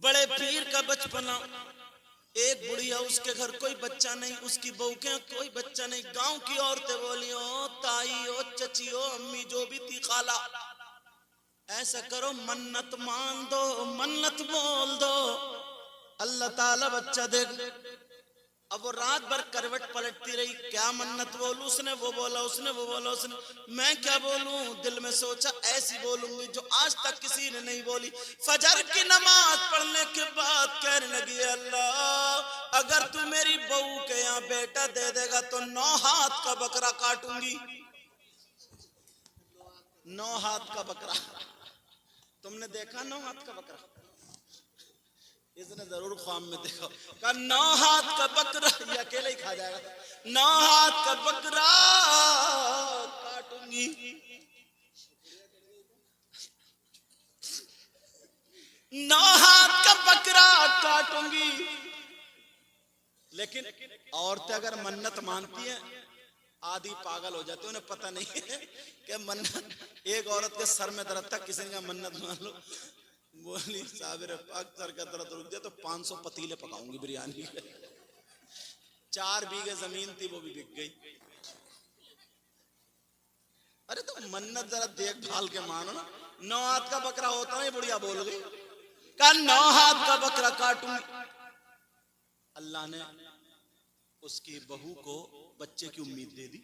بڑے پیر کا بچپنا، ایک بڑھیا اس کے گھر کوئی بچہ نہیں، اس کی بہو کے کوئی بچہ نہیں، گاؤں کی عورتیں بولی او تائی او چچی او امی جو بھی تھی خالہ، ایسا کرو منت مان دو، منت بول دو، اللہ تعالی بچہ دے گا۔ اب وہ رات بھر کروٹ پلٹتی رہی، کیا منت بولوں، اس نے وہ بولا، اس نے وہ بولا، اس نے میں کیا بولوں، دل میں سوچا ایسی بولوں گی جو آج تک کسی نے نہیں بولی۔ فجر کی نماز پڑھنے کے بعد کہنے لگی اللہ اگر تو میری بہو کے یہاں بیٹا دے دے گا تو 9 ہاتھ کا بکرا کاٹوں گی۔ 9 ہاتھ کا بکرا، تم نے دیکھا 9 ہاتھ کا بکرا؟ اس نے ضرور خواب میں دیکھا، کہا 9 ہاتھ کا بکرا، یہ اکیلے ہی کھا جائے گا، 9 ہاتھ کا بکرا کاٹوں گی۔ 9 ہاتھ کا بکرا کاٹوں گی۔ لیکن عورتیں اگر منت مانتی ہیں آدھی پاگل ہو جاتی ہیں، انہیں پتہ نہیں ہے کہ منت، ایک عورت کے سر میں درد تھا، کسی نے کہا منت مان لو، بولی صابر پاک سر کا درد رک جائے تو 500 پتیلے پکاؤں گی بریانی کے۔ 4 بیگھے زمین تھی وہ بھی بک گئی۔ ارے تو منت ذرا دیکھ بھال کے مانو نا، 9 ہاتھ کا بکرا ہوتا نا، یہ بڑھیا بول گئی، کہا 9 ہاتھ کا بکرا کاٹوں گی۔ اللہ نے اس کی بہو کو بچے کی امید دے دی۔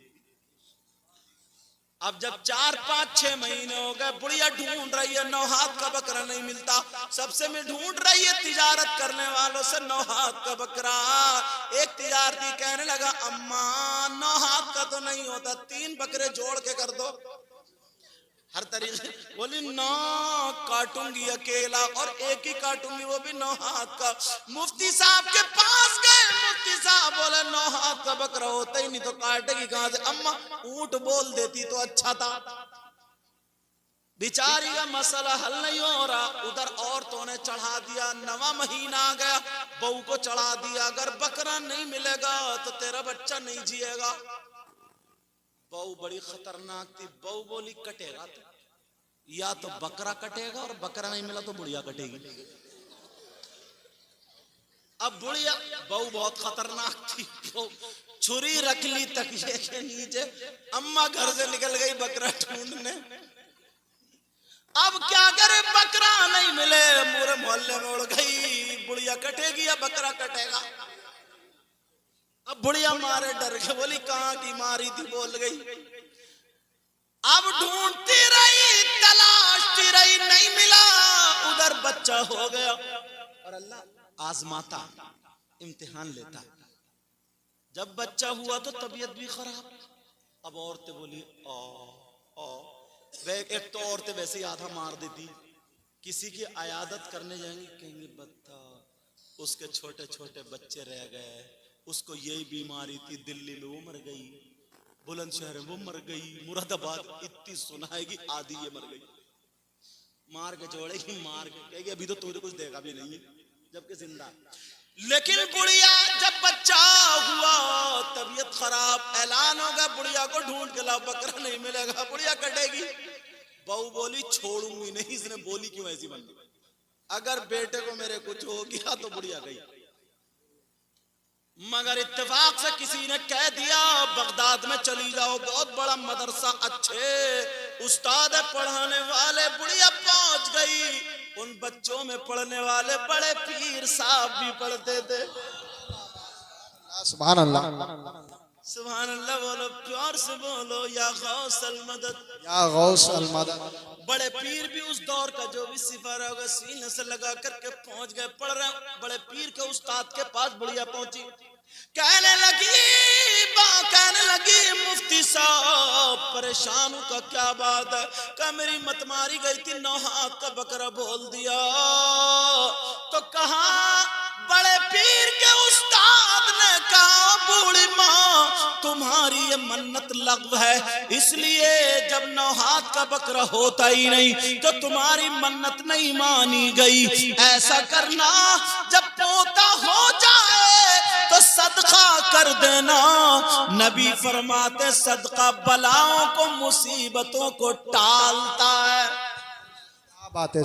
اب جب 4-5-6 مہینے ہو گئے، بڑھیا ڈھونڈ رہی ہے، 9 ہاتھ کا بکرا نہیں ملتا، سب سے میں ڈھونڈ رہی ہے تجارت کرنے والوں سے 9 ہاتھ کا بکرا۔ ایک تجارتی کہنے لگا اماں 9 ہاتھ کا تو نہیں ہوتا، 3 بکرے جوڑ کے کر دو۔ ہر طریقے بولی 9 کاٹوں گی اکیلا، اور ایک ہی کاٹوں گی وہ بھی 9 ہاتھ کا۔ مفتی صاحب کے پاس گئے، مفتی صاحب بولے 9 ہاتھ کا بکرا ہوتا ہی نہیں تو کاٹے گی کہاں سے؟ اماں اونٹ بول دیتی تو اچھا تھا۔ بیچاری کا مسئلہ حل نہیں ہو رہا، ادھر عورتوں نے چڑھا دیا، 9واں مہینہ آ گیا، بہو کو چڑھا دیا اگر بکرا نہیں ملے گا تو تیرا بچہ نہیں جیے گا۔ بہو بڑی خطرناک تھی، بہو بولی کٹے گا تو یا تو بکرا کٹے گا، اور بکرا نہیں ملا تو بڑھیا کٹے گی۔ اب بڑھیا بہو بہت خطرناک تھی، چھری رکھ لی تکیے کے نیچے، اماں گھر سے نکل گئی بکرا ڈھونڈنے۔ اب کیا کرے، بکرا نہیں ملے، پورے محلے میں اڑ گئی، بڑھیا کٹے گی یا بکرا کٹے گا؟ اب بڑھیا مارے ڈر کے بولی کہاں کی ماری تھی، بول گئی۔ اب ڈھونڈتی رہی، تلاشتی رہی، نہیں ملا، ادھر بچہ ہو گیا۔ اور اللہ آزماتا، امتحان لیتا، جب بچہ ہوا تو طبیعت بھی خراب۔ اب عورتیں بولی ایک تو عورتیں ویسے ہی آدھا مار دیتی، کسی کی عیادت کرنے جائیں گی کہیں گے بتا اس کے چھوٹے چھوٹے بچے رہ گئے، اس کو یہی بیماری تھی، دلی میں وہ مر گئی، بلند شہر وہ مر گئی، مراد آباد اتنی سنائے گی آدھی یہ مر گئی، مار کے چھوڑے گی، مار کے کہے گی ابھی تو تجھے کچھ دیکھا بھی نہیں ہے جبکہ زندہ۔ لیکن بڑھیا جب بچہ ہوا طبیعت خراب، اعلان ہوگا بڑھیا کو ڈھونڈ کے لاؤ، بکرا نہیں ملے گا، بڑھیا کٹے گی۔ بہو بولی چھوڑوں گی نہیں، اس نے بولی کیوں ایسی بن گئی، اگر بیٹے کو میرے کچھ ہو گیا تو بڑھیا گئی۔ مگر اتفاق سے کسی نے کہہ دیا بغداد میں چلی جاؤ، بہت بڑا مدرسہ، اچھے استاد پڑھانے والے، بڑھیا پہنچ گئی، ان بچوں میں پڑھنے والے بڑے پیر صاحب بھی پڑھتے تھے۔ سبحان اللہ، سبحان اللہ بولو، پیار سے بولو، یا غوث المدد، یا غوث المدد۔ بڑے پیر بھی اس دور کا جو بھی سپارہ ہوگا سینے سے لگا کر کے پہنچ گئے، پڑھ رہے ہیں، بڑے پیر کے استاد کے پاس بڑھیا پہنچی، کہنے لگی مفتی صاحب پریشان ہوں کا کیا بات ہے؟ کہ میری مت ماری گئی تھی، 9 ہاتھ کا بکرا بول دیا، تو کہا بڑے پیر کے استاد نے کہا بوڑھی ماں تمہاری یہ منت لغو ہے، اس لیے جب 9 ہاتھ کا بکرا ہوتا ہی نہیں تو تمہاری منت نہیں مانی گئی، ایسا کرنا جب پوتا ہو جائے تو صدقہ کر دینا، نبی فرماتے صدقہ بلاؤں کو، مصیبتوں کو ٹالتا ہے۔ بات ہے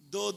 2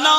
9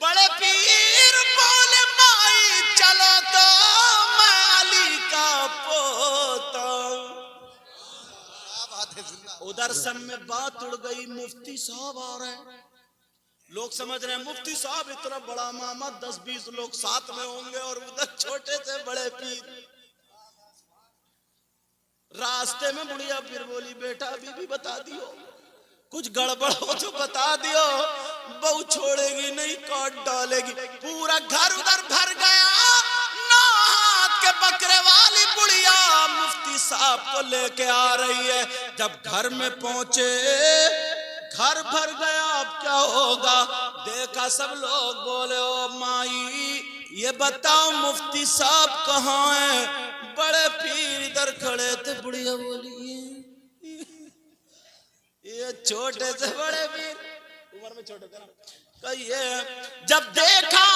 بڑے پیر بولے مائی چلو تو میں علی کا پوتا ہوں۔ ادھر سب میں بات اڑ گئی، مفتی صاحب آ رہے ہیں، لوگ سمجھ رہے ہیں مفتی صاحب اتنا بڑا ماما 10-20 لوگ ساتھ میں ہوں گے، اور ادھر چھوٹے سے بڑے پیر۔ راستے میں بڑھیا پھر بولی بیٹا ابھی بھی بتا دیو، کچھ گڑبڑ ہو تو بتا دیو، بہو چھوڑے گی نہیں، کاٹ ڈالے گی۔ پورا گھر ادھر بھر گیا، 9 ہاتھ کے بکرے والی بڑھیا مفتی صاحب کو لے کے آ رہی ہے۔ جب گھر میں پہنچے گھر بھر گیا، اب کیا ہوگا؟ دیکھا سب لوگ بولے او مائی یہ بتاؤ مفتی صاحب کہاں ہیں؟ بڑے پیر ادھر کھڑے تھے، بڑھیا بولی یہ چھوٹے سے بڑے پیر عمر میں چھوٹے تھے نا، کہ یہ جب دیکھا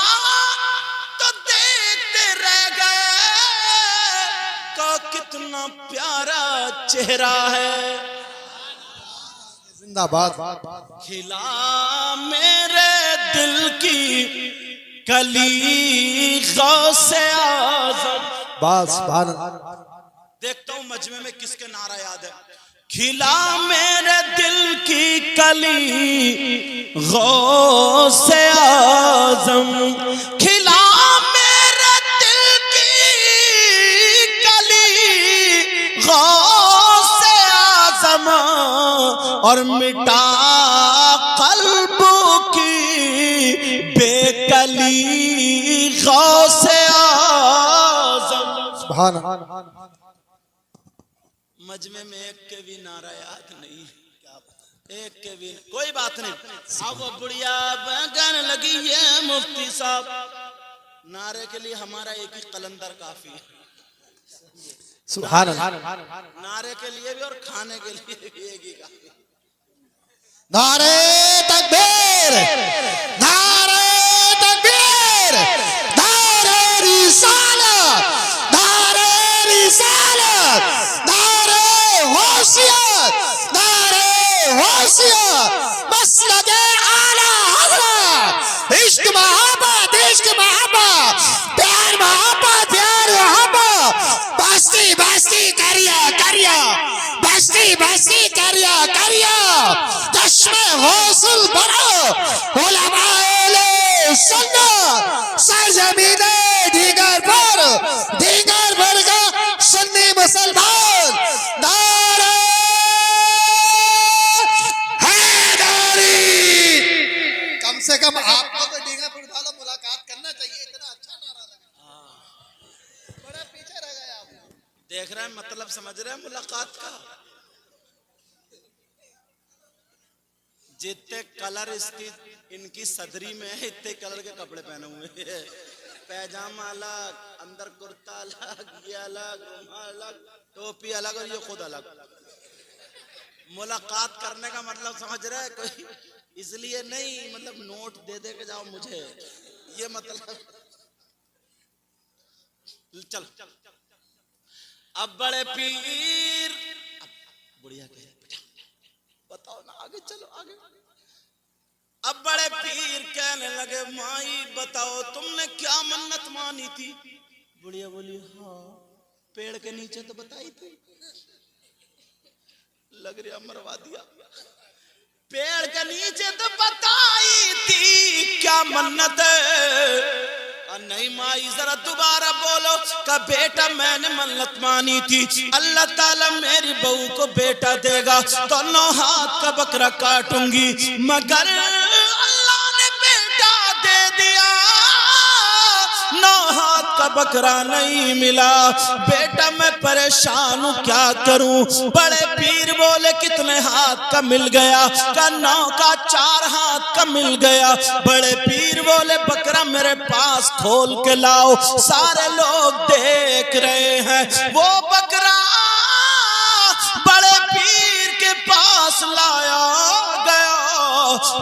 تو دیکھتے رہ گئے کہ کتنا پیارا چہرہ ہے، زندہ باد۔ کھلا میرے دل کی کلی غوث اعظم۔ بس سبحان اللہ۔ دیکھتا ہوں مجمع میں کس کے نعرہ یاد ہے۔ کھلا میرے دل کی کلی غوث اعظم، کھلا میرے دل کی کلی غوث اعظم، اور مٹا قلب کی بے کلی غوث اعظم۔ سبحان اللہ۔ مجمع میں ایک کے بھی نعرہ یاد نہیں، ایک کے بھی کوئی بات نہیں۔ اب وہ بڑھیا گانے لگی ہے مفتی صاحب، نعرے کے لیے ہمارا ایک ہی قلندر کافی ہے، سبحان اللہ۔ نعرے کے لیے بھی اور کھانے کے لیے بھی ایک ہی کافی۔ نعرے تکبیر، نعرے تکبیر، نعرے رسالت، نعرے رسالت، نعرے حیثیت، نعرے حیثیت، مسلک اعلیٰ حضرت، عشق محبت، عشق محبت، پیار محبت، پیار محبت، بستی بستی کریا کریا، بستی بستی کریا کریا، چشم غسل برو علماء اہل سنت، سرزمین دیگر پر کا سنی مسلمان، نعرہ حیدری۔ کم سے کم آپ کو تو دیگر پر والا ملاقات کرنا چاہیے، اتنا اچھا نعرہ لگا، بڑا پیچھے رہ گئے آپ۔ دیکھ رہے ہیں مطلب سمجھ رہے ہیں ملاقات کا؟ جتنے کلر اس کی ان کی صدری میں ہے اتنے کلر کے کپڑے پہنے ہوئے ہیں، پیجامہ الگ، اندر کرتا الگ، یہ الگ، رومال الگ، ٹوپی الگ، اور یہ خود الگ۔ ملاقات کرنے کا مطلب سمجھ رہے ہیں کوئی اس لیے نہیں مطلب نوٹ دے دے کے جاؤ مجھے، یہ مطلب چل اب بڑے پیر بڑھیا کہ بتاؤ نا آگے چلو آگے۔ اب بڑے پیر کہنے لگے مائی بتاؤ تم نے کیا منت مانی تھی؟ بڑھیا بولی ہاں پیڑ کے نیچے تو بتائی تھی، لگ رہا مروا دیا، پیڑ کے نیچے تو بتائی تھی کیا منت ہے؟ نہیں مائی ذرا دوبارہ بولو کہ بیٹا میں نے منت مانی تھی اللہ تعالیٰ میری بہو کو بیٹا دے گا تو 9 ہاتھ کا بکرا کاٹوں گی، مگر اللہ نے بیٹا دے دیا 9 ہاتھ کا بکرا نہیں ملا، بیٹا میں پریشان ہوں کیا کروں؟ بڑے پیر بولے کتنے ہاتھ کا مل گیا؟ کہ 9 کا 4 ہاتھ کا مل گیا۔ بڑے پیر بولے بکرا میرے پاس کھول کے لاؤ، سارے لوگ دیکھ رہے ہیں، وہ بکرا بڑے پیر کے پاس لایا گیا،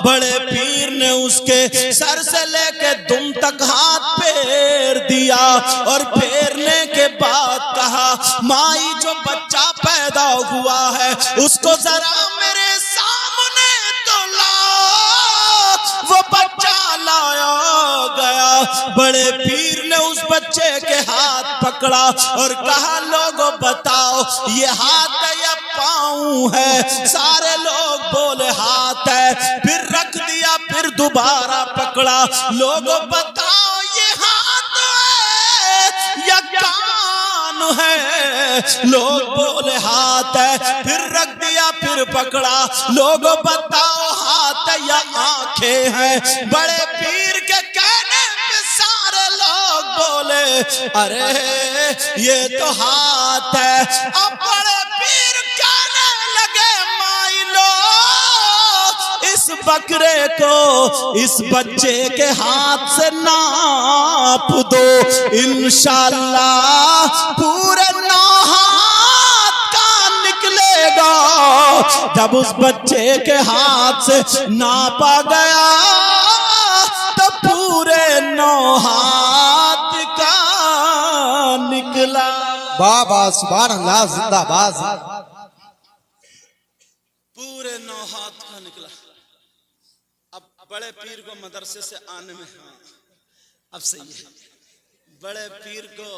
بڑے پیر نے اس کے سر سے لے کے دم تک ہاتھ پھیر دیا، اور پھیرنے کے بعد کہا مائی جو بچہ پیدا ہوا ہے اس کو ذرا میرے سامنے تو لا، وہ بچہ لا بڑے پیر نے اس بچے کے ہاتھ پکڑا اور کہا لوگوں بتاؤ یہ ہاتھ ہے یا پاؤں ہے؟ سارے لوگ بولے ہاتھ ہے۔ پھر رکھ دیا، پھر دوبارہ پکڑا، لوگوں بتاؤ یہ ہاتھ ہے یا کان ہے؟ لوگ بولے ہاتھ ہے۔ پھر رکھ دیا، پھر پکڑا، لوگوں بتاؤ ہاتھ ہے یا آنکھیں ہیں؟ بڑے پیر کے کہنے پہ سارے لوگ بولے ارے یہ تو ہاتھ ہے۔ اب بڑے پیر کہنے لگے مائی لو اس بکرے کو اس بچے کے ہاتھ سے ناپ دو، انشاءاللہ پورے 9 ہاتھ کا نکلے گا۔ جب اس بچے کے ہاتھ سے ناپا گیا تو پورے 9 ہاتھ کا نکلا۔ بابا سبحان اللہ، زندہ باد۔ پورے 9 ہاتھ کا نکلا۔ اب بڑے پیر کو مدرسے سے آنے میں اب صحیح ہے، بڑے پیر کو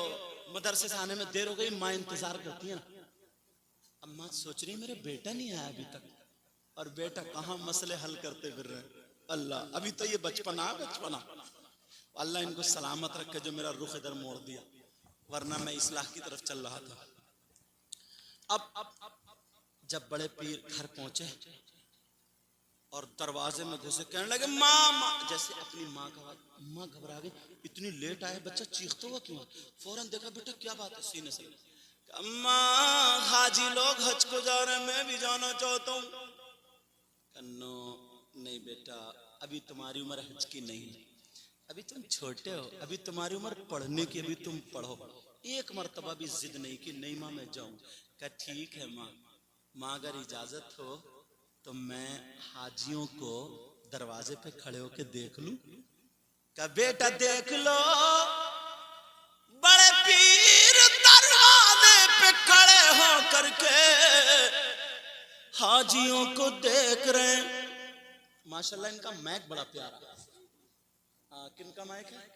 مدرسے سے آنے میں دیر ہو گئی، ماں انتظار کرتی ہے نا۔ اب ماں سوچ رہی میرے بیٹا نہیں آیا ابھی تک، اور بیٹا کہاں مسئلے حل کرتے پھر رہے۔ اللہ ابھی تو یہ بچپنا اللہ ان کو سلامت رکھے جو میرا رخ ادھر موڑ دیا، ورنہ میں اصلاح کی طرف چل رہا تھا۔ اب جب بڑے پیر گھر پہنچے اور دروازے میں گھسے، کہنے لگے ماں، جیسے اپنی ماں کا بات، ماں گھبرا گئی، اتنی لیٹ آئے بچہ چیختا ہوا کیوں؟ فوراً دیکھا بیٹا کیا بات ہے، سینے سے ماں حاجی لوگ حج کو جا رہے ہیں، میں بھی جانا چاہتا ہوں۔ کنو نہیں بیٹا، ابھی تمہاری عمر حج کی نہیں، ابھی تم چھوٹے ہو، ابھی تمہاری عمر پڑھنے کی، ابھی تم پڑھو۔ ایک مرتبہ بھی ضد نہیں کی، نہیں ماں میں جاؤں۔ کہا ٹھیک ہے ماں اگر اجازت ہو تو میں حاجیوں کو دروازے پہ کھڑے ہو کے دیکھ لوں؟ کہا بیٹا دیکھ لو۔ بڑے پیر دروازے پہ کھڑے ہو کر کے حاجیوں کو دیکھ رہے ہیں۔ ماشاءاللہ ان کا مائک بڑا پیارا ہے۔ کن کا مائک ہے؟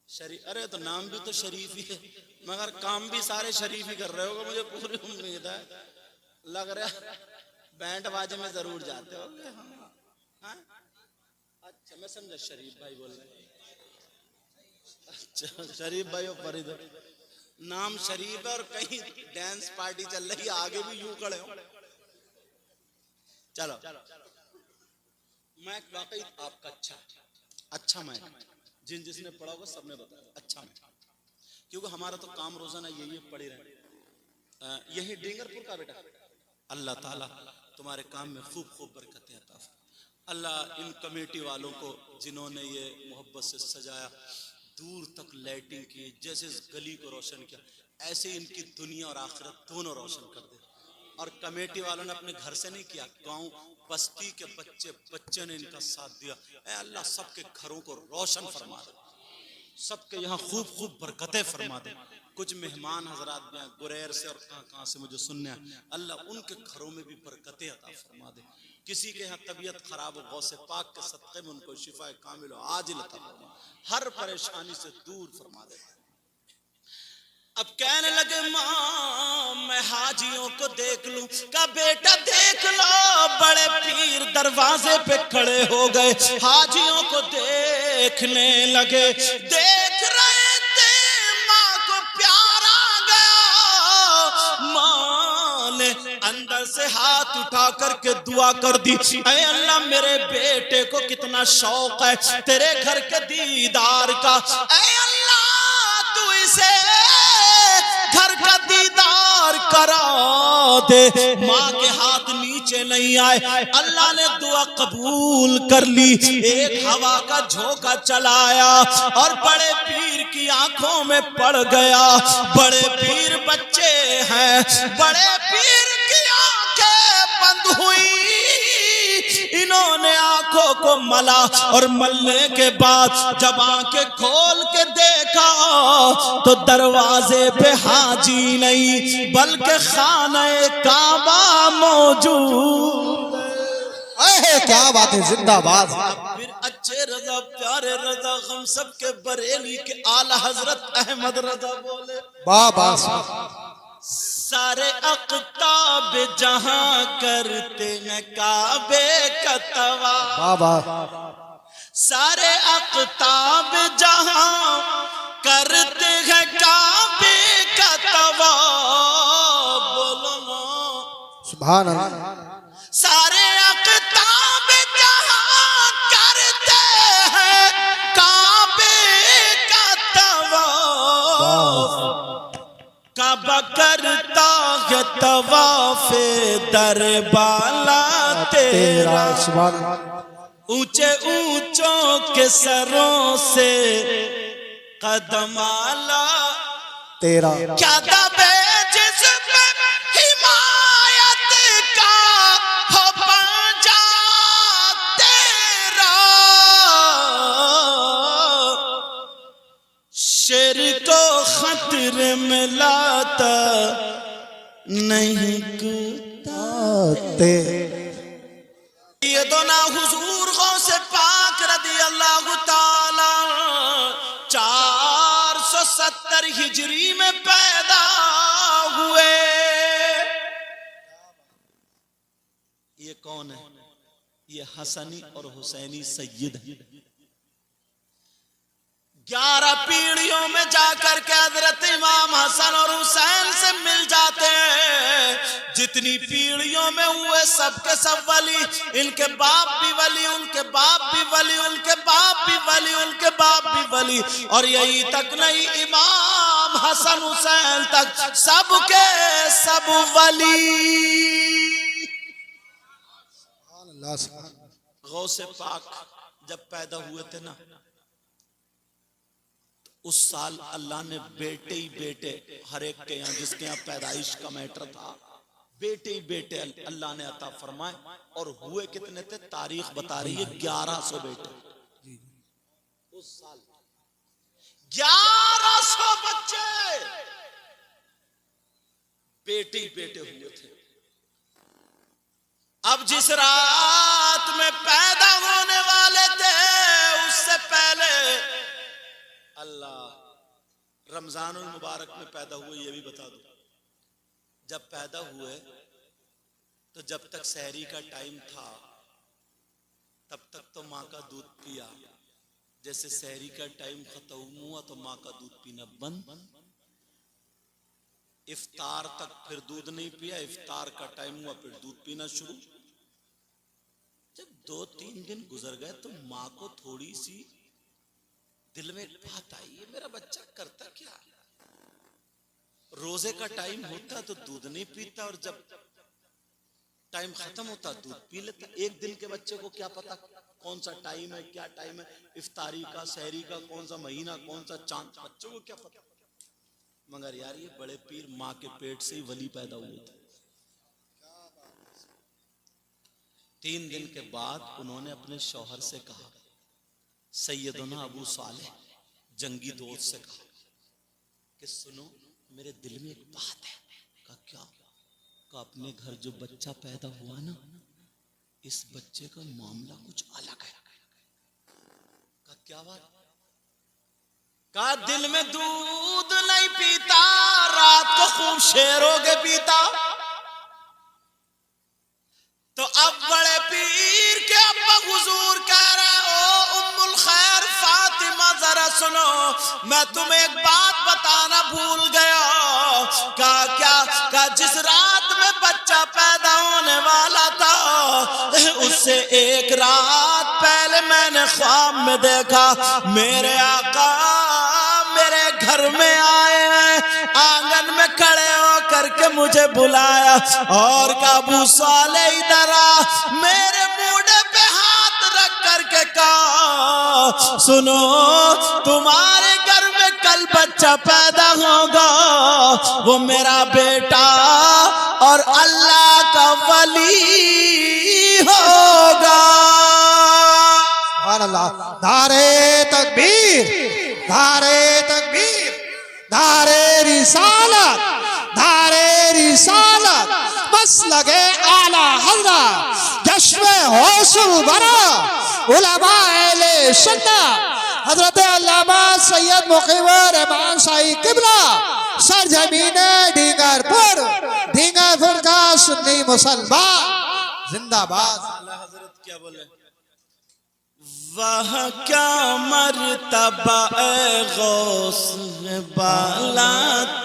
شریف۔ ارے تو نام بھی تو شریف ہی ہے، مگر کام بھی سارے شریف ہی کر رہے ہوگا، مجھے پوری امید ہے۔ لگ رہا بینڈ باجے میں ضرور جاتے ہو گے۔ ہاں اچھا میں سمجھا شریف بھائی بول رہے۔ اچھا شریف بھائی فرید نام شریف ہے، اور کہیں ڈانس پارٹی چل رہی ہے آگے بھی یوں کھڑے ہو۔ چلو مائک واقعی آپ کا اچھا مائک، جس نے پڑھا ہوگا سب نے بتایا اچھا مائک، کیونکہ ہمارا تو کام روزانہ یہی پڑھی رہے۔ یہی ڈینگر پور کا بیٹا، اللہ تعالیٰ تمہارے کام میں خوب خوب برکتیں عطا فرمائے۔ اللہ ان کمیٹی والوں کو جنہوں نے یہ محبت سے سجایا، دور تک لائٹنگ کی، جیسے اس گلی کو روشن کیا، ایسے ان کی دنیا اور آخرت دونوں روشن کر دے۔ اور کمیٹی والوں نے اپنے گھر سے نہیں کیا، گاؤں بستی کے بچے نے ان کا ساتھ دیا۔ اے اللہ سب کے گھروں کو روشن فرما دے، سب کے یہاں خوب خوب برکتیں فرما دے۔ کچھ مہمان حضرات بھی ہیں گریر سے اور کہاں سے مجھے سننے ہیں، اللہ ان کے گھروں میں بھی برکتیں عطا فرما دے۔ کسی کے یہاں طبیعت خراب ہو، غوث پاک کے صدقے میں ان کو شفا کامل و عاجل عطا فرما، ہر پریشانی سے دور فرما دے۔ اب کہنے لگے ماں میں حاجیوں کو دیکھ لوں؟ کہا بیٹا دیکھ لو۔ بڑے پیر دروازے پہ کھڑے ہو گئے، حاجیوں کو دیکھنے لگے، دیکھ رہے تھے، ماں کو پیار آ گیا۔ ماں نے اندر سے ہاتھ اٹھا کر کے دعا کر دی، اے اللہ میرے بیٹے کو کتنا شوق ہے تیرے گھر کے دیدار کا، اے اللہ تو اسے گھر کا دیدار کرا دے۔ ماں کے ہاتھ نیچے نہیں آئے، اللہ نے دعا قبول کر لی۔ ایک ہوا کا جھونکا چلایا اور بڑے پیر کی آنکھوں میں پڑ گیا۔ بڑے پیر بچے ہیں، بڑے پیر کی آنکھیں بند ہوئی، انہوں نے آنکھوں کو ملا، اور ملنے کے بعد جب آنکھیں کھول کے دیکھا تو دروازے پہ حاجی نہیں بلکہ خانہ کعبہ موجود۔ اے کیا بات ہے، زندہ باد. پھر اچھے رضا پیارے رضا ہم سب کے بریلی کے اعلی حضرت احمد رضا بولے بابا سارے اقطاب جہاں کرتے ہیں کعبے کا طواف بابا سارے اقطاب جہاں کرتے ہیں کعبے کا طواف بولو نا سبحان اللہ. سارے اقطاب جہاں کرتے ہیں کعبے کا طواف کعبہ کرتا ہے طواف در بالا تیرا سبحان اللہ. اونچے اونچوں کے سروں سے قدم آلا تیرا کیا دبے جس پہ حمایت کا ہو پنجا تیرا شیر کو خطر میں لاتا نہیں کوتا سیدنا حضور غوث پاک رضی اللہ تعالی 470 ہجری میں پیدا ہوئے. یہ کون ہے؟ یہ حسنی اور حسینی سید ہیں. 11 پیڑھیوں میں جا کر کے حضرت امام حسن اور حسین سے مل جاتے ہیں. جتنی پیڑھیوں میں ہوئے سب کے سب ولی، ان کے باپ بھی ولی، ان کے باپ بھی ولی، ان کے باپ بھی ولی، ان کے باپ بھی ولی، اور یہی تک نہیں امام حسن حسین تک سب کے سب ولی. غوث پاک جب پیدا ہوئے تھے نا اس سال اللہ نے بیٹے ہی بیٹے ہر ایک کے یہاں جس کے یہاں پیدائش کا میٹر تھا بیٹے ہی بیٹے اللہ نے عطا فرمائے. اور ہوئے کتنے تھے؟ تاریخ بتا رہی ہے 1100 بیٹے. اس سال 1100 بچے بیٹے ہی بیٹے ہوئے تھے. اب جس رات میں پیدا ہونے والے تھے اس سے پہلے اللہ رمضان المبارک میں پیدا ہوئے. یہ بھی بتا دو جب پیدا ہوئے تو جب تک سحری کا ٹائم تھا تب تک تو ماں کا دودھ پیا. جیسے سحری کا ٹائم ختم ہوا تو ماں کا دودھ پینا بند. افطار تک پھر دودھ نہیں پیا. افطار کا ٹائم ہوا پھر دودھ پینا شروع. جب 2-3 دن گزر گئے تو ماں کو تھوڑی سی دل میں ایک بات آئی ہے میرا بچہ کرتا کیا؟ روزے کا ٹائم ہوتا تو دودھ نہیں پیتا اور جب ٹائم ختم ہوتا دودھ پی لیتا. ایک دن کے بچے کو کیا پتا کون سا ٹائم ہے کیا ٹائم ہے افطاری کا سحری کا کون سا مہینہ کون سا چاند بچوں کو کیا پتا. مگر یار یہ بڑے پیر ماں کے پیٹ سے ہی ولی پیدا ہوئے تھے. 3 دن کے بعد انہوں نے اپنے شوہر سے کہا سیدنا ابو صالح جنگی دوست سے کہا کہ سنو میرے دل میں ایک بات ہے. کہا کیا؟ کہا اپنے گھر جو بچہ پیدا ہوا نا اس بچے کا معاملہ کچھ الگ ہے. کہا کیا بات؟ کہا دل میں دودھ نہیں پیتا رات کو خوب شیروں کے پیتا. تو اب بڑے پیر کے ابا حضور کہہ رہے او ام الخیر فاطمہ ذرا سنو میں تمہیں ایک بات بتانا بھول گیا. کہا کیا؟ کہا جس رات میں بچہ پیدا ہونے والا تھا اس سے 1 رات پہلے میں نے خواب میں دیکھا میرے آقا میرے گھر میں آئے ہیں آنگن میں کھڑے ہو کر کے مجھے بلایا اور کہا ابو صالح ادھر آ. میرے موڈے پہ ہاتھ رکھ کر کے کہا سنو تمہارے گھر میں کل بچہ پیدا ہوگا وہ میرا بیٹا اور اللہ کا ولی ہوگا. سبحان اللہ. نعرے تکبیر نعرے تکبیر نعرے رسالت نعرے رسالت. مسلک اعلی حضرت جشن حوصل برا علماء اہل سنت حضرت علامہ سید مقیم الرحمان صاحب قبلہ سرزمین ڈینگر پور کا سنی مسلمان زندہ باد. اللہ حضرت کیا بولے؟ وہ کیا مرتبہ اے غوث بالا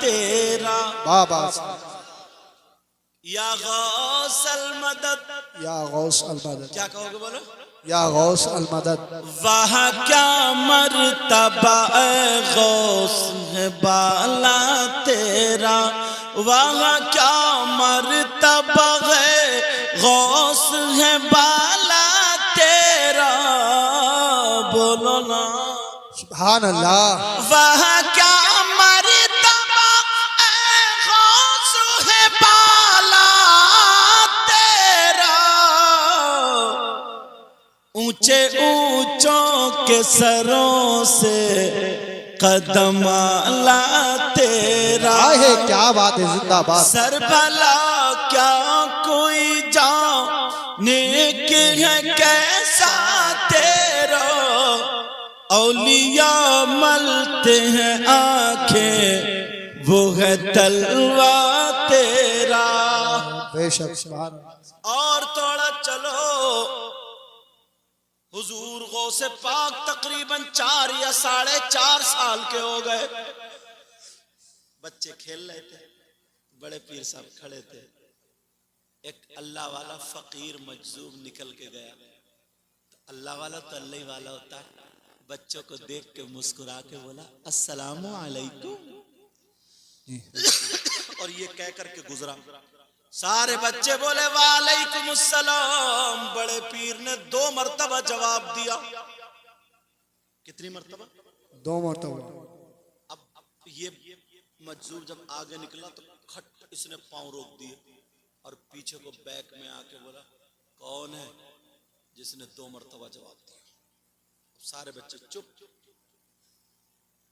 تیرا بابا یا غوث المدد. یا غوث المدد کیا کہو گے بولو؟ یا غوث المدد. وہ کیا مرتبہ اے غوث بالا تیرا وہ کیا مرتبہ ہے غوث ہے بالا تیرا. بولو نا سبحان اللہ. وہ کیا مرتبہ اے غوث ہے بالا تیرا. اونچے اونچوں کے سروں سے قدم اعلیٰ تیرا. ہے کیا بات ہے. زندہ باد. سر بھلا کیا کوئی جانے کے ہے کیسا تیرا. اولیاء ملتے ہیں آنکھیں وہ ہے تلوہ تیرا. بے شک. سبحان اللہ. اور تھوڑا چلو. حضور غوث پاک تقریباً 4 یا 4.5 سال کے ہو گئے. بچے کھیل رہے تھے, بڑے پیر صاحب کھڑے تھے. ایک اللہ والا فقیر مجذوب نکل کے گیا. تو اللہ والا تو اللہ والا ہوتا ہے. بچوں کو دیکھ کے مسکرا کے بولا السلام علیکم, اور یہ کہہ کر کے گزرا. سارے بچے بولے وعلیکم السلام. بڑے پیر نے 2 مرتبہ جواب دیا. کتنی مرتبہ؟ 2 مرتبہ. اب یہ مجذوب جب آگے نکلا تو کھٹ اس نے پاؤں روک دیے اور پیچھے کو بیک میں آ کے بولا کون ہے جس نے 2 مرتبہ جواب دیا. سارے بچے چپ.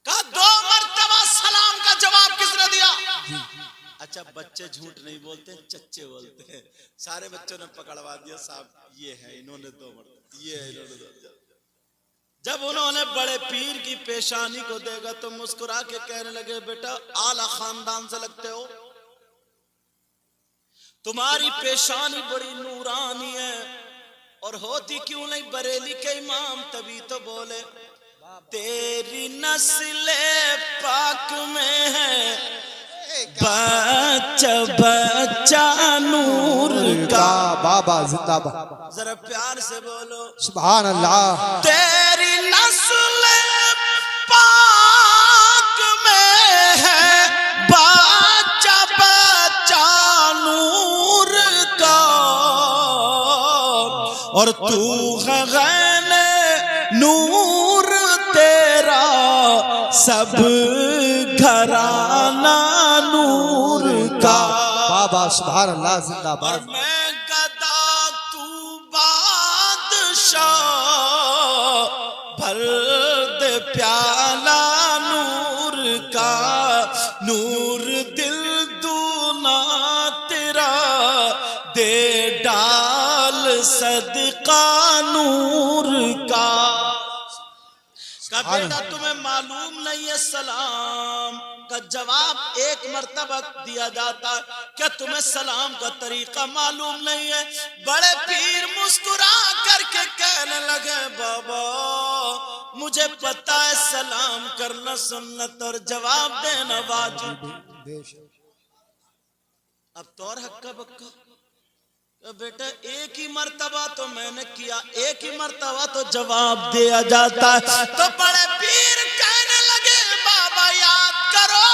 کہا 2 مرتبہ سلام کا جواب کس نے دیا؟ اچھا بچے جھوٹ نہیں بولتے, چچے بولتے ہیں. سارے بچوں نے پکڑوا دیا صاحب یہ ہے, انہوں نے 2 مرتبہ, یہ ہے انہوں نے 2 مرتبہ. جب انہوں نے بڑے پیر کی پیشانی کو دیکھا تو مسکرا کے کہنے لگے بیٹا اعلی خاندان سے لگتے ہو, تمہاری پیشانی بڑی نورانی ہے, اور ہوتی کیوں نہیں بریلی کے امام. تبھی تو بولے تیری نسل پاک میں ہے بچہ بچہ نور کا. بابا زندہ باد. ذرا پیار سے بولو سبحان اللہ. تیری نسل پاک میں ہے بچہ بچہ نور کا, اور تو ہے غین نور تیرا سب گھرانہ نور کا. بابا سبحان اللہ. زندہ اور باد. میں گدا تو بادشاہ بھر دے پیالہ نور کا. نور دل دونا تیرا دے ڈال صدقہ نور کا. کہا بیٹا تمہیں معلوم نہیں ہے سلام کا جواب 1 مرتبہ دیا جاتا ہے, کیا تمہیں سلام کا طریقہ معلوم نہیں ہے؟ بڑے پیر مسکرا کر کے کہنے لگے بابا مجھے پتا ہے سلام کرنا سنت اور جواب دینا واجب. اب تو اور ہکا بکا. بیٹا 1 ہی مرتبہ تو میں نے کیا, 1 ہی مرتبہ تو جواب دیا جاتا ہے. تو بڑے پیر کہنے لگے بابا یاد کرو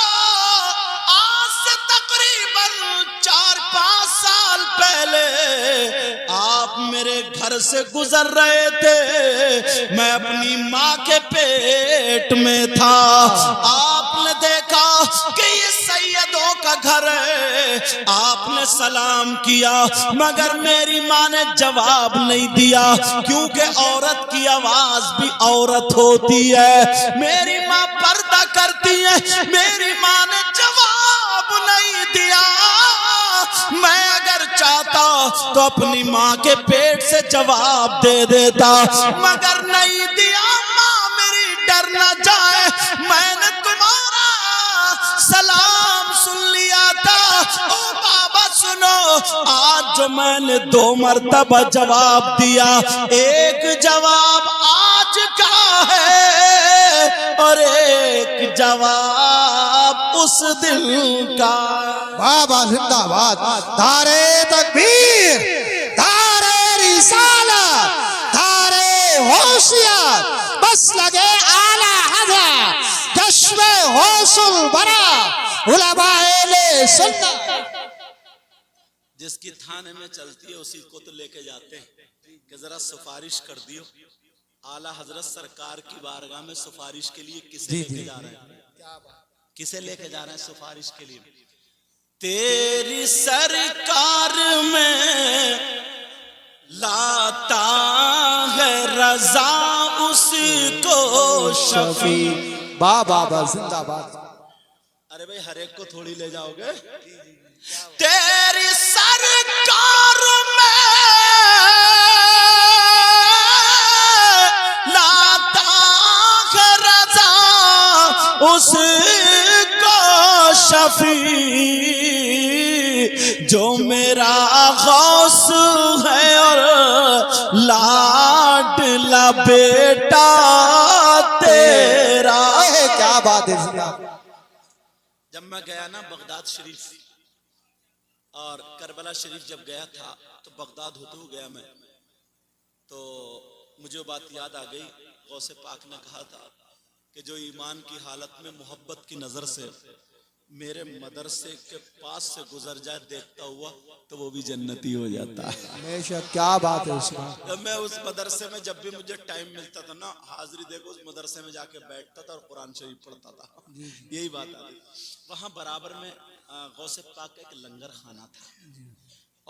آج سے تقریباً 4-5 سال پہلے آپ میرے گھر سے گزر رہے تھے, میں اپنی ماں کے پیٹ میں تھا. آپ نے دیکھا کہ یہ سیدوں کا گھر ہے, آپ نے سلام کیا مگر میری ماں نے جواب نہیں دیا, کیونکہ عورت کی آواز بھی عورت ہوتی ہے. میری ماں پردہ کرتی ہے, میری ماں نے جواب نہیں دیا. میں اگر تو اپنی ماں کے پیٹ سے جواب دے دیتا، مگر نہیں دیا ماں میری ڈر نہ جائے، میں نے تمہارا سلام سن لیا تھا، او بابا سنو، آج جو میں نے 2 مرتبہ جواب دیا، ایک جواب آج کا ہے اور ایک جواب اس دل کا۔ بابا زندہ باد، دارے تکبیر، دارے رسالت، دارے ہوشیار، بس لگے اعلی حضرت کشف حوصل برا علماء اہل سنت۔ جس کی تھانے میں چلتی ہے اسی کو تو لے کے جاتے ہیں کہ ذرا سفارش کر دیو، اعلیٰ حضرت سرکار کی بارگاہ میں سفارش کے لیے کسے لے کے جا رہے ہیں؟ کسے لے کے جا رہے ہیں سفارش کے لیے؟ تیری سرکار میں لاتا ہے رضا اس کو شفیع۔ بابا زندہ باد۔ ارے بھائی ہر ایک کو تھوڑی لے جاؤ گے؟ تیری سرکار میں لاتا ہے رضا اس کو شفیع، جو میرا غوث ہے اور لاڈلا بیٹا تیرا۔ کیا بات ہے زندہ۔ جب میں گیا نا بغداد شریف اور کربلا شریف جب گیا تھا تو بغداد ہوتے ہوئے گیا میں، تو مجھے بات یاد آ گئی، غوث پاک نے کہا تھا کہ جو ایمان کی حالت میں محبت کی نظر سے میرے مدرسے کے پاس سے گزر جائے دیکھتا ہوا تو وہ بھی جنتی ہو جاتا ہے۔ ہمیشہ کیا بات ہے اس میں۔ میں اس مدرسے میں جب بھی مجھے ٹائم ملتا تھا نا، حاضری دیکھو، اس مدرسے میں جا کے بیٹھتا تھا اور قرآن شریف پڑھتا تھا۔ یہی بات آئی۔ وہاں برابر میں غوث پاک کا ایک لنگر خانہ تھا،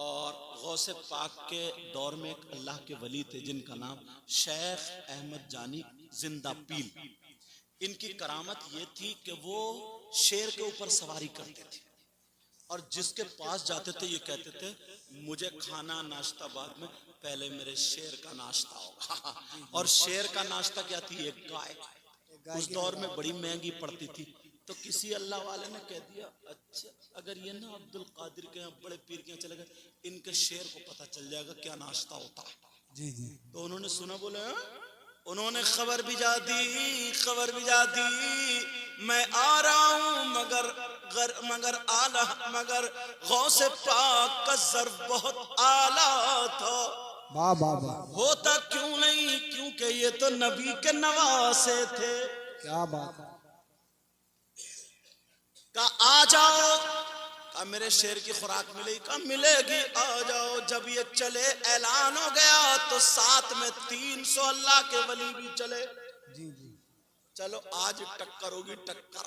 اور غوث پاک کے دور میں ایک اللہ کے ولی تھے جن کا نام شیخ احمد جانی زندہ پیل۔ ان کی کرامت یہ تھی کہ وہ شیر کے اوپر سواری کرتے تھے، اور جس کے پاس جاتے تھے یہ کہتے تھے مجھے کھانا ناشتہ بعد میں، پہلے میرے شیر کا ناشتہ ہوگا۔ اور شیر کا ناشتہ کیا تھی؟ ایک گائے۔ اس دور میں بڑی مہنگی پڑتی تھی، تو کسی اللہ والے نے کہہ دیا اچھا اگر یہ نا عبد القادر کے بڑے پیر کے چلے گئے، ان کے شیر کو پتہ چل جائے گا کیا ناشتہ ہوتا ہے۔ تو انہوں نے سنا، بولے انہوں نے خبر بھیجا دی میں آ رہا ہوں، مگر غوث پاک کا ظرف بہت اعلیٰ تھا۔ بابا ہوتا کیوں نہیں؟ کیونکہ یہ تو نبی کے نواسے تھے۔ کیا بات ہے۔ کہا آ جاؤ، کہا میرے شیر کی خوراک ملے گی؟ کہا ملے گی، آ جاؤ۔ جب یہ چلے اعلان ہو گیا تو ساتھ میں 300 اللہ کے ولی بھی چلے۔ چلو آج ٹکر ہوگی، ٹکر۔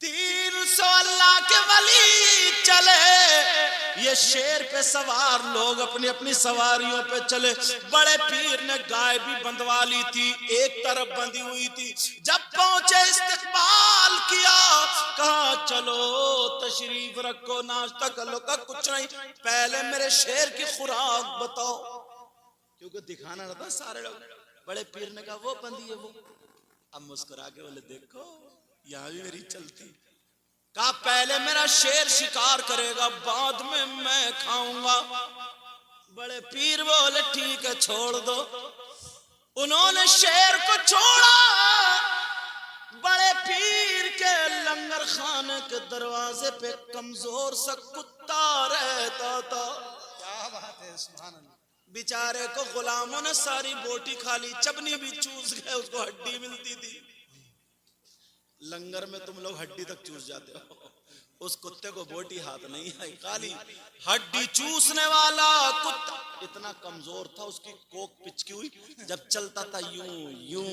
300 اللہ کے ولی چلے، یہ شیر پہ سوار لوگ اپنی اپنی سواریوں پہ چلے۔ بڑے پیر نے گائے بھی بندھوا لی تھی، ایک طرف بندھی ہوئی تھی۔ جب پہنچے استقبال کیا، کہا چلو تشریف رکھو، ناشتہ کر لو۔ کہا کچھ نہیں، پہلے میرے شیر کی خوراک بتاؤ، کیونکہ دکھانا رہتا سارے لوگ۔ بڑے پیر نے کہا وہ بندھی ہے وہ۔ اب مسکرا کے بولے دیکھو یہاں بھی میری چلتی۔ کہا پہلے میرا شیر شکار کرے گا، بعد میں کھاؤں گا۔ بڑے پیر بولے ٹھیک ہے چھوڑ دو۔ انہوں نے شیر کو چھوڑا۔ بڑے پیر کے لنگر خانے کے دروازے پہ کمزور سا کتا رہتا تھا۔ کیا بات ہے، سبحان اللہ۔ بیچارے کو غلاموں نے ساری بوٹی کھا لی، چبنی بھی چوس گئے، اس کو ہڈی ملتی تھی۔ لنگر میں تم لوگ ہڈی تک چوس جاتے ہو، اس کتے کو بوٹی ہاتھ نہیں آئی، خالی ہڈی چوسنے والا کتا اتنا کمزور تھا، اس کی کوک پچکی ہوئی، جب چلتا تھا یوں یوں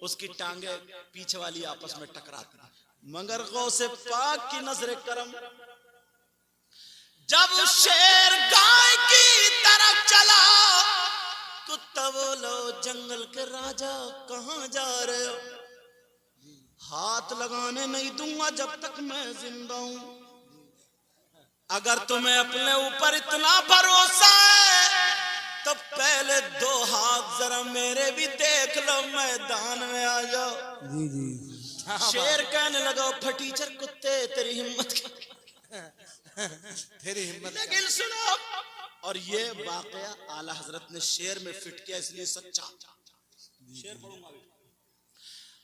اس کی ٹانگیں پیچھے والی آپس میں ٹکراتی۔ مگر غوث پاک کی نظر کرم، جب شیر گائے کی طرف چلا، کتا بولو جنگل کے راجا کہاں جا رہے ہو؟ ہاتھ لگانے نہیں دوں گا جب تک میں زندہ ہوں۔ اگر تمہیں اپنے اوپر اتنا بھروسہ تو پہلے 2 ہاتھ ذرا میرے بھی دیکھ لو، میدان میں آ جاؤ۔ جی جی شیر کہنے لگا پھٹیچر کتے تیری ہمت تیری ہمت لیکن سنو، اور یہ واقعہ اعلی حضرت نے شیر میں فٹ کیا، اس لیے سچا شیر پڑھوں گا۔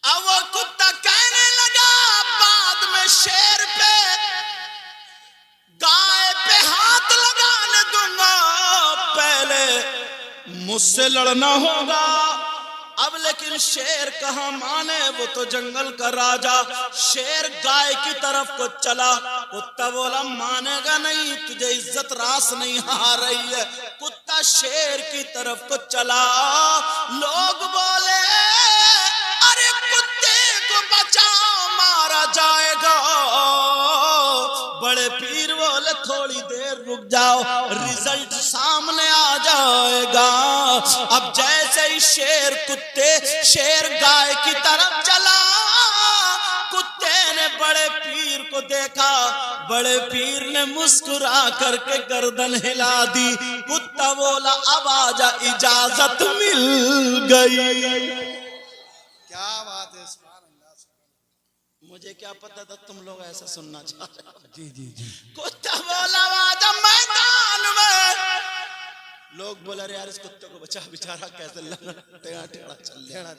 اب وہ کتا کہنے لگا بعد میں شیر پہ گائے پہ ہاتھ لگانے دوں گا، پہلے مجھ سے لڑنا ہوگا۔ اب لیکن شیر کہاں مانے، وہ تو جنگل کا راجا۔ شیر گائے کی طرف کو چلا، کتا بولا مانے گا نہیں، تجھے عزت راس نہیں آ رہی ہے۔ کتا شیر کی طرف کو چلا، لوگ بولے ارے کتے کو بچاؤ مارا جائے گا۔ بڑے پیر بولے تھوڑی دیر رک جاؤ، ریزلٹ سامنے آ جائے گا۔ اب جیسے ہی شیر گائے کی طرف چلا، کتے نے بڑے پیر کو دیکھا، بڑے پیر نے مسکرا کر کے گردن ہلا دی۔ کتا بولا اب آجا اجازت مل گئی۔ کیا بات ہے، سبحان اللہ۔ مجھے کیا پتا تھا تم لوگ ایسا سننا چاہتے ہو۔ جی جی جی کتا بولا آجا میدان میں۔ لوگ بولا رہے یار اس کتے کو بچا، بیچارہ کیسے ٹیڑھا ٹیڑھا چل رہا ہے،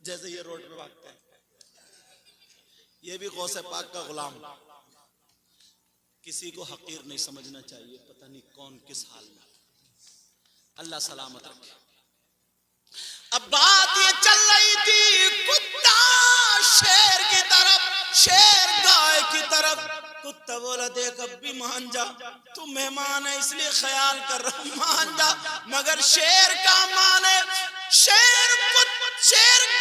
جیسے یہ روڈ پہ بھاگتا ہے۔ یہ بھی غوث پاک کا غلام، کسی کو حقیر نہیں سمجھنا چاہیے، پتہ نہیں کون کس حال میں۔ اللہ سلامت رکھے۔ اب بات یہ چل رہی تھی، کتا شیر کی طرف، شیر گائے کی طرف۔ کتا بولا دیکھ اب بھی مان جا، تو مہمان ہے اس لیے خیال کر رہا ہوں، مان جا۔ مگر شیر کا مانے، شیر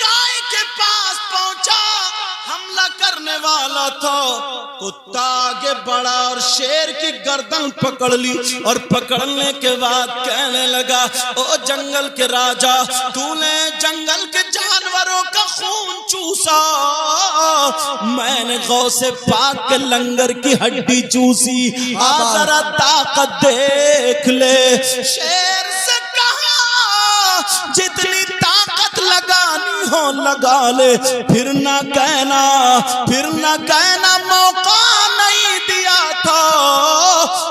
گائے کے پاس پہنچا، حملہ کرنے والا تھا۔ کتا آگے بڑھا اور شیر کی گردن پکڑ لی، اور پکڑنے کے بعد کہنے لگا او جنگل کے راجا، تو نے جنگل کے جانوروں کا خون چوسا، میں نے غوث پاک کے لنگر کی ہڈی چوسی، آ ذرا طاقت دیکھ لے۔ شیر سے کہا جتنی طاقت لگانی ہو لگا لے، پھر نہ کہنا موقع نہیں دیا تھا۔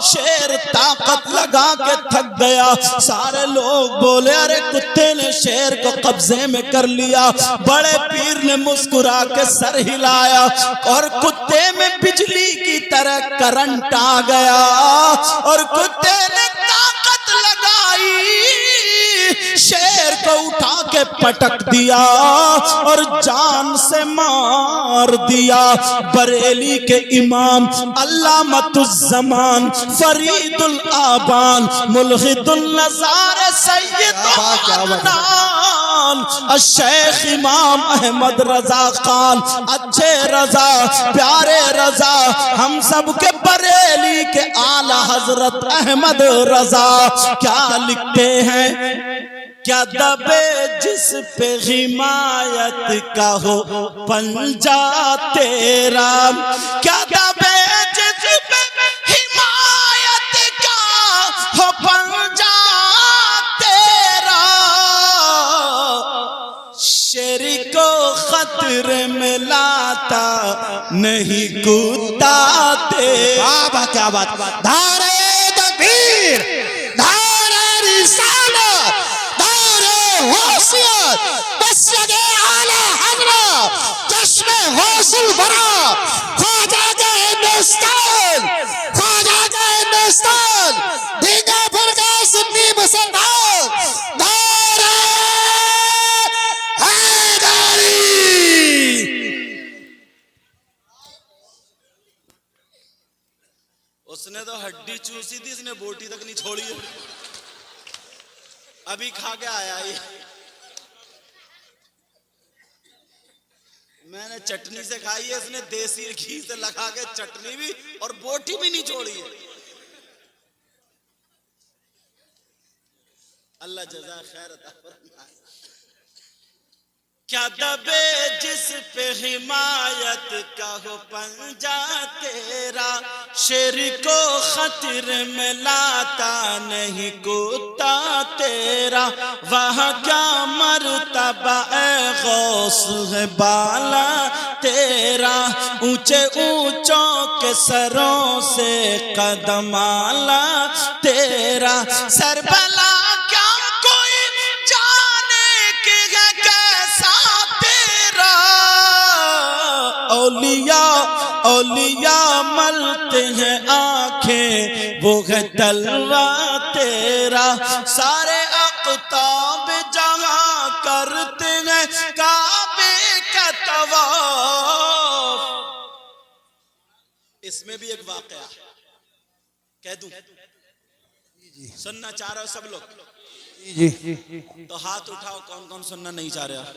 شیر طاقت لگا کے تھک گیا۔ سارے لوگ بولے ارے کتے نے شیر کو قبضے میں کر لیا۔ بڑے پیر نے مسکرا کے سر ہلایا، اور کتے میں بجلی کی طرح کرنٹ آ گیا، اور کتے نے طاقت لگائی، شیر کو اٹھا کے پٹک دیا اور جان سے مار دیا۔ بریلی کے امام علامۃ الزمان فرید الآبان ملحد النظار سید عدنان الشیخ امام احمد رضا خان، اچھے رضا، پیارے رضا، ہم سب کے بریلی کے اعلی حضرت احمد رضا کیا لکھتے ہیں، کیا دبے جس پہ حمایت کا ہو پنجہ تیرا، کیا دبے جس پہ حمایت کا ہو پنجہ تیرا، شیر کو خطرے میں لاتا نہیں کتا تیرا۔ بابا کیا بات، دھارے تکبیر، دھارے رسالت، دھارے حیثیت، مسجد اعلی حضرت، چشم حوصل برا، خواجہ کا ہندوستان، خواجہ کا ہندوستان، دیگر فرقہ سنی مسلمان، دھارے حیدری۔ اس نے تو ہڈی چوسی تھی، اس نے بوٹی تک نہیں چھوڑی ہے، ابھی کھا کے آیا ہی۔ میں نے چٹنی سے کھائی ہے، اس نے دیسی گھی سے لگا کے چٹنی بھی اور بوٹی بھی نہیں چھوڑی ہے۔ اللہ جزائے خیر عطا فرمائے۔ کیا دبے جس پہ حمایت کا ہو پنجہ تیرا، شیر کو خطر میں لاتا نہیں کتا تیرا، وہاں کیا مرتبہ اے غوث ہے بالا تیرا، اونچے اونچوں کے سروں سے قدم آلا تیرا، سربلا کیا کوئی جانے کہ ہے کیسا تیرا، اولیاء ملتے ہیں آنکھیں وہ ہے تلوہ تیرا، سارے اقطاب جہاں کرتے ہیں کعبے کا طواف۔ اس میں بھی ایک واقعہ کہہ دوں، سننا چاہ رہے ہو سب لوگ؟ جی تو ہاتھ اٹھاؤ کون کون سننا نہیں چاہ رہا۔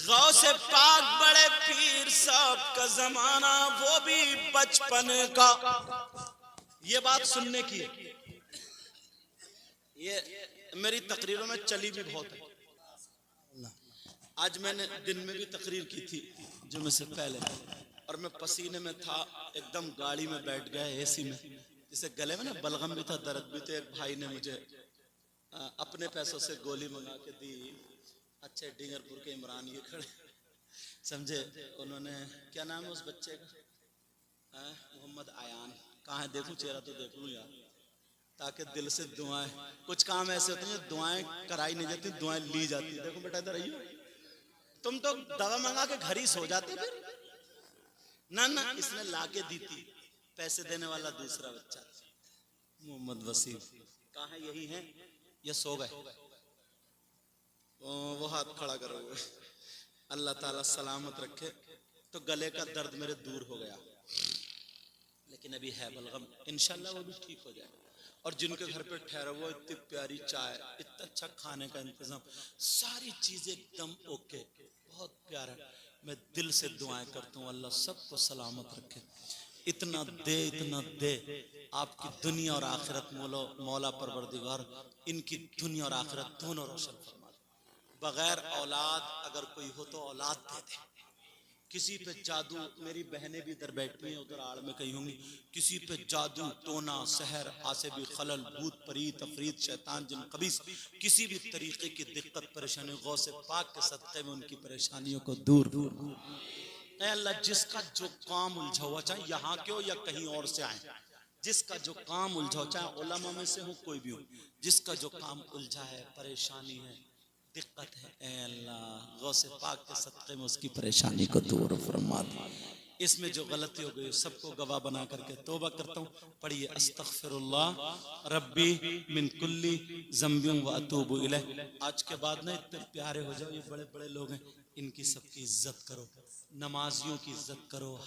غوث پاک بڑے پیر صاحب کا زمانہ، وہ بھی بچپن کا، یہ بات سننے کی ہے۔ یہ میری تقریروں میں چلی بھی بہت ہے، آج میں نے دن میں بھی تقریر کی تھی جمعے سے پہلے، اور میں پسینے میں تھا، ایک دم گاڑی میں بیٹھ گیا اے سی میں، جسے گلے میں نا بلغم بھی تھا، درد بھی تھا۔ ایک بھائی نے مجھے اپنے پیسوں سے گولی منگا کے دی، اچھے ڈینگر پور کے عمران یہ کھڑے سمجھے، انہوں نے کیا نام ہے اس بچے کا، محمد آیان، کہاں ہے دیکھوں چہرہ تو دیکھ لوں یار، تاکہ دل سے دعائیں، کچھ کام ایسے ہوتے ہیں دعائیں کرائی نہیں جاتی، دعائیں لی جاتی۔ دیکھو بیٹا ادھر آئیو، تم تو دوا منگا کے گھر ہی سو جاتے پھر، نہ اس نے لا کے دی تھی، پیسے دینے والا دوسرا بچہ محمد وسیم، کہاں یہی ہیں یا سو گئے؟ وہ ہاتھ کھڑا کرو گے، اللہ تعالیٰ سلامت رکھے۔ تو گلے کا درد میرے دور ہو گیا، لیکن ابھی ہے بلغم، انشاءاللہ وہ بھی ٹھیک ہو جائے۔ اور جن کے گھر پہ ٹھہرا وہ اتنی پیاری چائے، اتنا اچھا کھانے کا انتظام، ساری چیزیں ایک دم اوکے، بہت پیارا۔ میں دل سے دعائیں کرتا ہوں اللہ سب کو سلامت رکھے، اتنا دے آپ کی دنیا اور آخرت مولا پروردگار ان کی دنیا اور آخرت دونوں روشن فرما دے۔ بغیر اولاد اگر کوئی ہو تو اولاد دے دے۔ کسی پہ جادو، میری بہنیں بھی ادھر بیٹھی ہیں، ادھر آڑ میں کہیں ہوں گی، کسی پہ جادو ٹونا سحر حاسبی خلل بھوت پریت افریت شیطان جن خبیث، کسی بھی طریقے کی دقت پریشانی، غوث پاک کے صدقے میں ان کی پریشانیوں کو دور اے اللہ، جس کا جو کام الجھا ہوا، چاہے یہاں کے ہو یا کہیں اور سے آئیں، جس کا جو کام الجھا ہو، چاہے علماء میں سے ہو کوئی بھی ہو، جس کا جو کام الجھا ہے، پریشانی ہے، دقت ہے، اے اللہ غوث پاک کے صدقے میں اس کی پریشانی کو دور فرما دے۔ اس میں جو غلطی ہو گئی سب کو گواہ بنا کر کے توبہ کرتا ہوں۔ پڑھیے استغفر اللہ ربی من کلی ذنب و اتوب الیہ۔ آج کے بعد نا اتنے پیارے ہو جاؤ، یہ بڑے بڑے لوگ ہیں، ان کی سب کی عزت کرو، نمازیوں کی عزت کرو۔